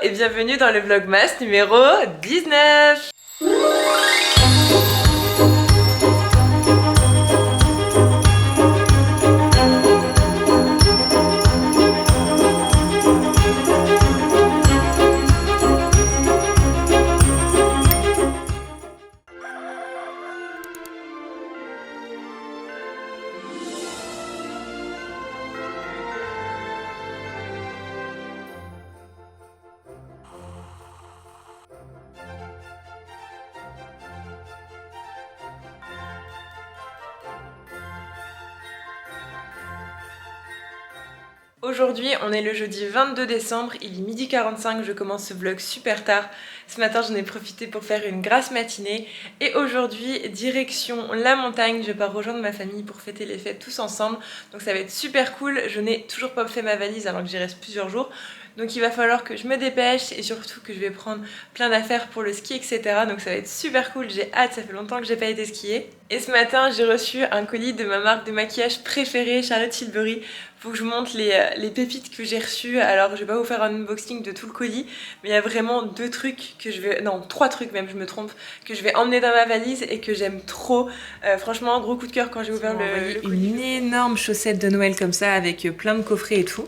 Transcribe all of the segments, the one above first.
et bienvenue dans le Vlogmas numéro 19. Aujourd'hui, on est le jeudi 22 décembre, il est 12h45, je commence ce vlog super tard. Ce matin, j'en ai profité pour faire une grasse matinée. Et aujourd'hui, direction la montagne, je pars rejoindre ma famille pour fêter les fêtes tous ensemble. Donc ça va être super cool, je n'ai toujours pas fait ma valise alors que j'y reste plusieurs jours. Donc il va falloir que je me dépêche et surtout que je vais prendre plein d'affaires pour le ski, etc. Donc ça va être super cool, j'ai hâte, ça fait longtemps que j'ai pas été skier. Et ce matin, j'ai reçu un colis de ma marque de maquillage préférée, Charlotte Tilbury. Faut que je vous montre les pépites que j'ai reçues. Alors je vais pas vous faire un unboxing de tout le colis, mais il y a vraiment trois trucs même, je me trompe, que je vais emmener dans ma valise et que j'aime trop. Franchement, gros coup de cœur quand j'ai ouvert le colis. Une énorme chaussette de Noël comme ça avec plein de coffrets et tout.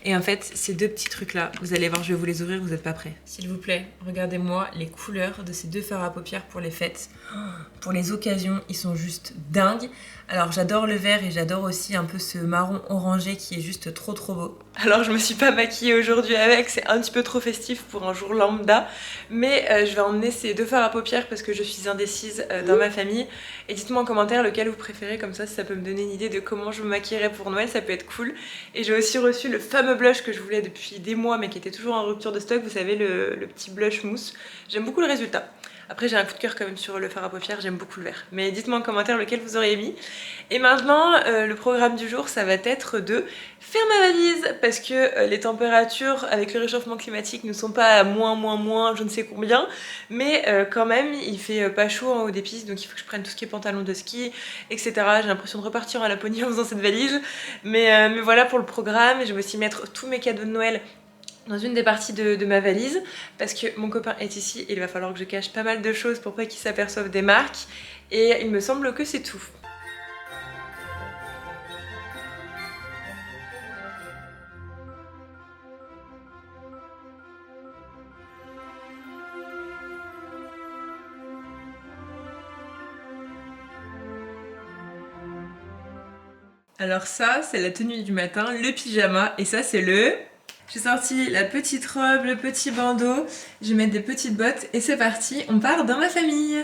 Et en fait, ces deux petits trucs-là, vous allez voir, je vais vous les ouvrir, vous n'êtes pas prêts. S'il vous plaît, regardez-moi les couleurs de ces deux fards à paupières pour les fêtes. Pour les occasions, ils sont juste dingues. Alors j'adore le vert et j'adore aussi un peu ce marron orangé qui est juste trop beau. Alors je me suis pas maquillée aujourd'hui avec, c'est un petit peu trop festif pour un jour lambda. Mais je vais emmener ces deux fards à paupières parce que je suis indécise dans ma famille. Et dites-moi en commentaire lequel vous préférez, comme ça si ça peut me donner une idée de comment je me maquillerai pour Noël, ça peut être cool. Et j'ai aussi reçu le fameux blush que je voulais depuis des mois mais qui était toujours en rupture de stock, vous savez le petit blush mousse. J'aime beaucoup le résultat. Après j'ai un coup de cœur quand même sur le fard à paupières, j'aime beaucoup le vert. Mais dites-moi en commentaire lequel vous auriez mis. Et maintenant le programme du jour ça va être de faire ma valise parce que les températures avec le réchauffement climatique ne sont pas à moins je ne sais combien. Mais quand même il fait pas chaud en haut des pistes donc il faut que je prenne tout ce qui est pantalon de ski etc. J'ai l'impression de repartir à Laponie en faisant cette valise. Mais voilà pour le programme, je vais aussi mettre tous mes cadeaux de Noël dans une des parties de ma valise parce que mon copain est ici et il va falloir que je cache pas mal de choses pour pas qu'il s'aperçoive des marques et il me semble que c'est tout. Alors ça c'est la tenue du matin, le pyjama et ça c'est le... J'ai sorti la petite robe, le petit bandeau, je vais mettre des petites bottes et c'est parti, on part dans ma famille.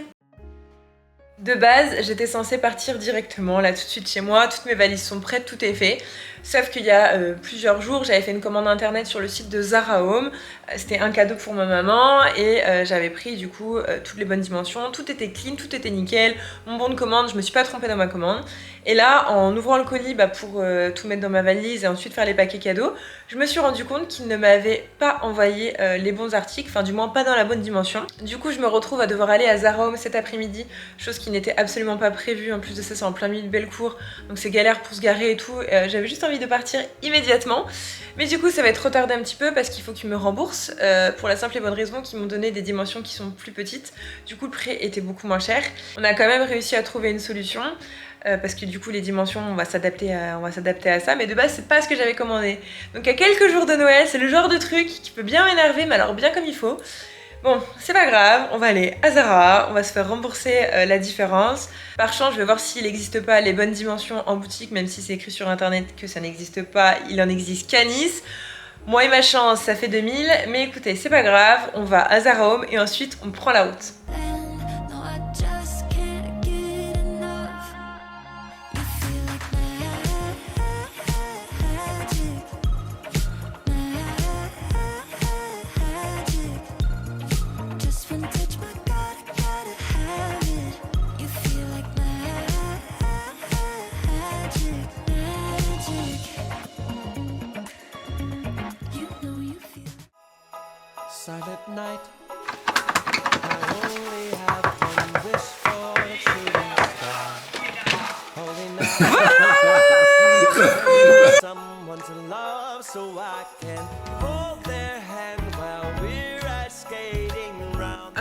De base, j'étais censée partir directement, là tout de suite chez moi, toutes mes valises sont prêtes, tout est fait. Sauf qu'il y a plusieurs jours, j'avais fait une commande internet sur le site de Zara Home. C'était un cadeau pour ma maman et j'avais pris du coup toutes les bonnes dimensions. Tout était clean, tout était nickel. Mon bon de commande, je me suis pas trompée dans ma commande. Et là, en ouvrant le colis pour tout mettre dans ma valise et ensuite faire les paquets cadeaux, je me suis rendu compte qu'il ne m'avait pas envoyé les bons articles, enfin du moins pas dans la bonne dimension. Du coup, je me retrouve à devoir aller à Zara Home cet après-midi, chose qui n'était absolument pas prévue. En plus de ça, c'est en plein milieu de Bellecour, donc c'est galère pour se garer et tout. J'avais juste envie de partir immédiatement. Mais du coup, ça va être retardé un petit peu parce qu'il faut qu'ils me remboursent pour la simple et bonne raison qu'ils m'ont donné des dimensions qui sont plus petites. Du coup, le prix était beaucoup moins cher. On a quand même réussi à trouver une solution. Parce que du coup les dimensions on va s'adapter à ça, mais de base c'est pas ce que j'avais commandé. Donc à quelques jours de Noël, c'est le genre de truc qui peut bien m'énerver, mais alors bien comme il faut. Bon, c'est pas grave, on va aller à Zara, on va se faire rembourser la différence. Par chance, je vais voir s'il n'existe pas les bonnes dimensions en boutique, même si c'est écrit sur internet que ça n'existe pas, il en existe qu'à Nice. Moi et ma chance, ça fait 2000, mais écoutez, c'est pas grave, on va à Zara Home et ensuite on prend la route. Silent night. I only have one wish for a shooting star. Holy night. Someone to love so I can hold their hand while we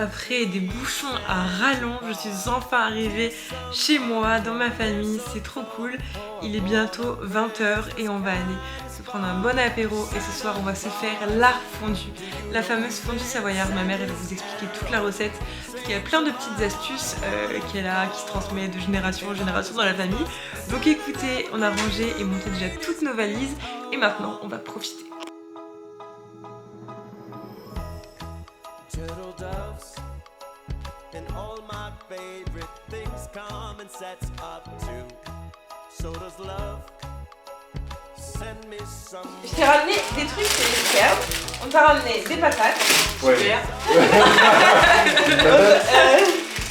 après des bouchons à rallonge, je suis enfin arrivée chez moi, dans ma famille, c'est trop cool. Il est bientôt 20 h et on va aller se prendre un bon apéro et ce soir on va se faire la fondue. La fameuse fondue savoyarde, ma mère elle va vous expliquer toute la recette parce qu'il y a plein de petites astuces qu'elle a, qui se transmettent de génération en génération dans la famille. Donc écoutez, on a rangé et monté déjà toutes nos valises et maintenant on va profiter. Turtle doves and all my favorite things come in sets of two. So does love. Send me some. Je t'ai ramené des trucs chez les Ikea. On t'a ramené des patates. Ouais. Super.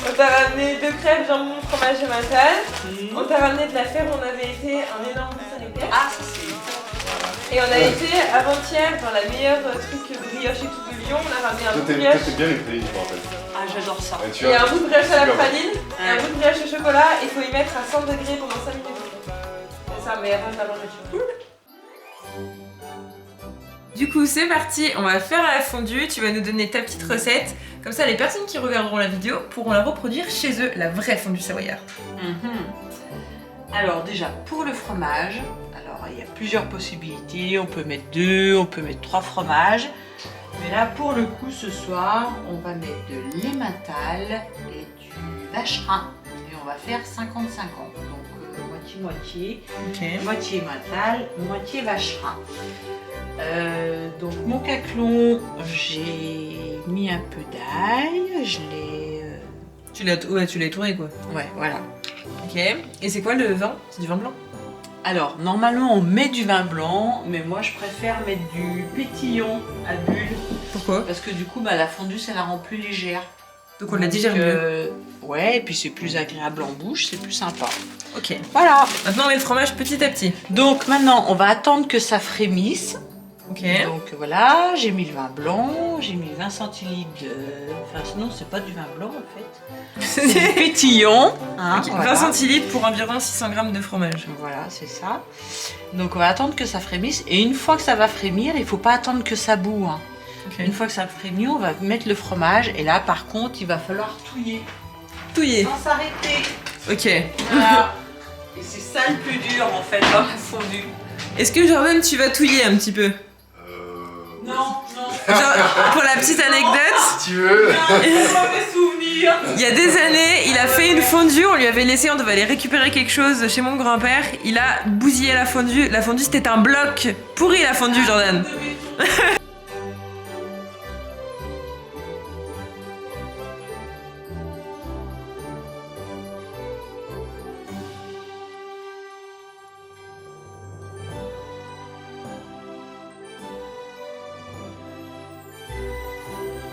On t'a ramené 2 crêpes, jambon, fromage et matal. On t'a ramené de la ferme, on avait été un énorme bus à l'éclair. Ah, ça c'est... Et on a été avant-hier dans la meilleure truc brioche et tout de Lyon. On a ramené un bout de brioche. T'es bien les prix, je me rappelle. Ah, j'adore ça. Ouais, tu Il y a vois, un bout de brioche à la super. praline et un bout de brioche au chocolat. Il faut y mettre à 100 degrés pendant 5 minutes. C'est ça, mais avant de la manger. Du coup, c'est parti, on va faire la fondue. Tu vas nous donner ta petite recette. Comme ça, les personnes qui regarderont la vidéo pourront la reproduire chez eux, la vraie fondue savoyarde. Alors déjà, pour le fromage, alors il y a plusieurs possibilités. On peut mettre 2, on peut mettre 3 fromages. Mais là, pour le coup, ce soir, on va mettre de l'emmental et du vacherin. Et on va faire 50-50. Donc moitié-moitié. Ok. Moitié emmental, moitié vacherin. Donc mon caclon, j'ai mis un peu d'ail, je l'ai... Tu l'as tourné quoi. Ouais, voilà. Ok. Et c'est quoi le vin? C'est du vin blanc? Alors, normalement on met du vin blanc, mais moi je préfère mettre du pétillant à bulles, Pourquoi? parce que du coup bah, la fondue ça la rend plus légère. Donc on la digère mieux. Ouais, et puis c'est plus agréable en bouche, c'est plus sympa. Ok. Voilà. Maintenant on met le fromage petit à petit. Donc maintenant on va attendre que ça frémisse. Ok. Donc voilà, j'ai mis le vin blanc, j'ai mis 20 centilitres de... Enfin sinon c'est pas du vin blanc en fait. C'est du pétillant. Hein, Ok, voilà. 20 centilitres pour environ 600 g de fromage. Voilà, c'est ça. Donc on va attendre que ça frémisse. Et une fois que ça va frémir, il faut pas attendre que ça boue. Hein. Ok. Une fois que ça frémit, on va mettre le fromage. Et là par contre, il va falloir touiller. Touillé. Sans s'arrêter. Ok. Voilà. Et c'est ça le plus dur en fait dans la fondue. Est-ce que Jordan tu vas touiller un petit peu? Non, non. Genre, pour la petite anecdote, Si tu veux. Mauvais souvenir. il y a des années, il a fait une fondue, on lui avait laissé, on devait aller récupérer quelque chose chez mon grand-père. Il a bousillé la fondue. La fondue c'était un bloc pourri la fondue, Jordan.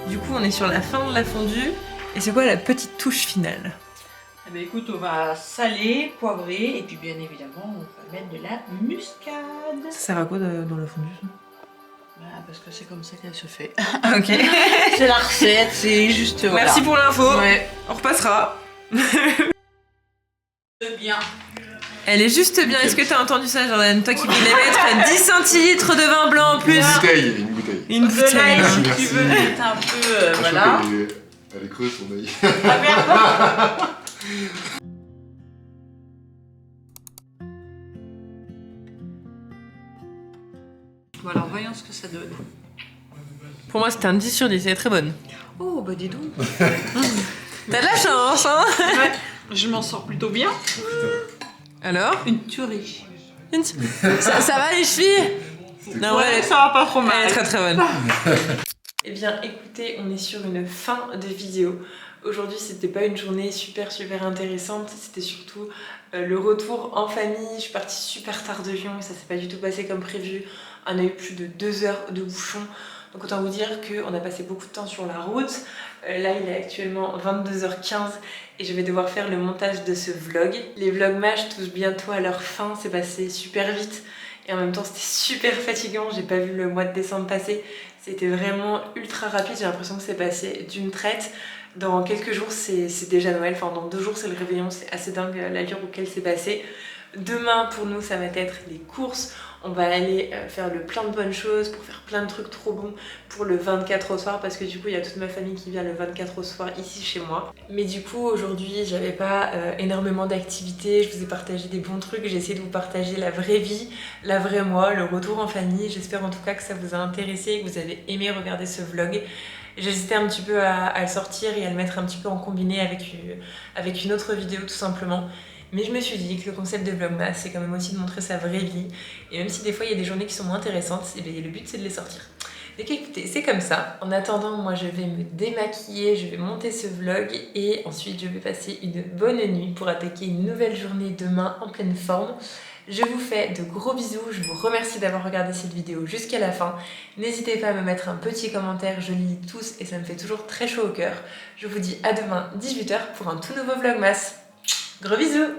Du coup, on est sur la fin de la fondue. Et c'est quoi la petite touche finale? Eh ben, écoute, on va saler, poivrer et puis bien évidemment on va mettre de la muscade. Ça sert à quoi dans la fondue ça? Bah, parce que c'est comme ça qu'elle se fait. Ok. C'est la recette, c'est juste. Voilà. Merci pour l'info. Ouais. On repassera. C'est bien. Elle est juste bien. Est-ce que t'as entendu ça, Jordan? Toi qui voulais mettre 10 centilitres de vin blanc en plus. Une bouteille, une bouteille. Une De bouteille. l'ail, si Merci. tu veux mettre un peu. Je Voilà. crois qu'elle est creuse, son œil. Ah merde. Bon alors voyons ce que ça donne. Pour moi, c'était un 10 sur 10. Elle est très bonne. Oh bah dis donc. T'as de la chance, hein? Ouais, je m'en sors plutôt bien. Alors? Une tuerie. Ça va les chevilles? Non, ouais, ça va pas trop elle est mal. très très bonne. Eh bien, écoutez, on est sur une fin de vidéo. Aujourd'hui, c'était pas une journée super intéressante, c'était surtout le retour en famille. Je suis partie super tard de Lyon et ça s'est pas du tout passé comme prévu. On a eu plus de 2 heures de bouchon. Donc autant vous dire qu'on a passé beaucoup de temps sur la route. Là, il est actuellement 22h15 et je vais devoir faire le montage de ce vlog. Les vlogmas touchent bientôt à leur fin, c'est passé super vite. Et en même temps, c'était super fatigant, j'ai pas vu le mois de décembre passer. C'était vraiment ultra rapide, j'ai l'impression que c'est passé d'une traite. Dans quelques jours, c'est déjà Noël, enfin dans 2 jours, c'est le réveillon, c'est assez dingue l'allure auquel c'est passé. Demain, pour nous, ça va être les courses. On va aller faire le plein de bonnes choses pour faire plein de trucs trop bons pour le 24 au soir parce que du coup il y a toute ma famille qui vient le 24 au soir ici chez moi. Mais du coup aujourd'hui j'avais pas énormément d'activités, je vous ai partagé des bons trucs, j'ai essayé de vous partager la vraie vie, la vraie moi, le retour en famille. J'espère en tout cas que ça vous a intéressé et que vous avez aimé regarder ce vlog. J'hésitais un petit peu à le sortir et à le mettre un petit peu en combiné avec une autre vidéo tout simplement. Mais je me suis dit que le concept de Vlogmas, c'est quand même aussi de montrer sa vraie vie. Et même si des fois il y a des journées qui sont moins intéressantes, et bien, le but c'est de les sortir. Donc écoutez, c'est comme ça. En attendant, moi je vais me démaquiller, je vais monter ce vlog et ensuite je vais passer une bonne nuit pour attaquer une nouvelle journée demain en pleine forme. Je vous fais de gros bisous, je vous remercie d'avoir regardé cette vidéo jusqu'à la fin. N'hésitez pas à me mettre un petit commentaire, je lis tous et ça me fait toujours très chaud au cœur. Je vous dis à demain 18 h pour un tout nouveau Vlogmas. Gros bisous!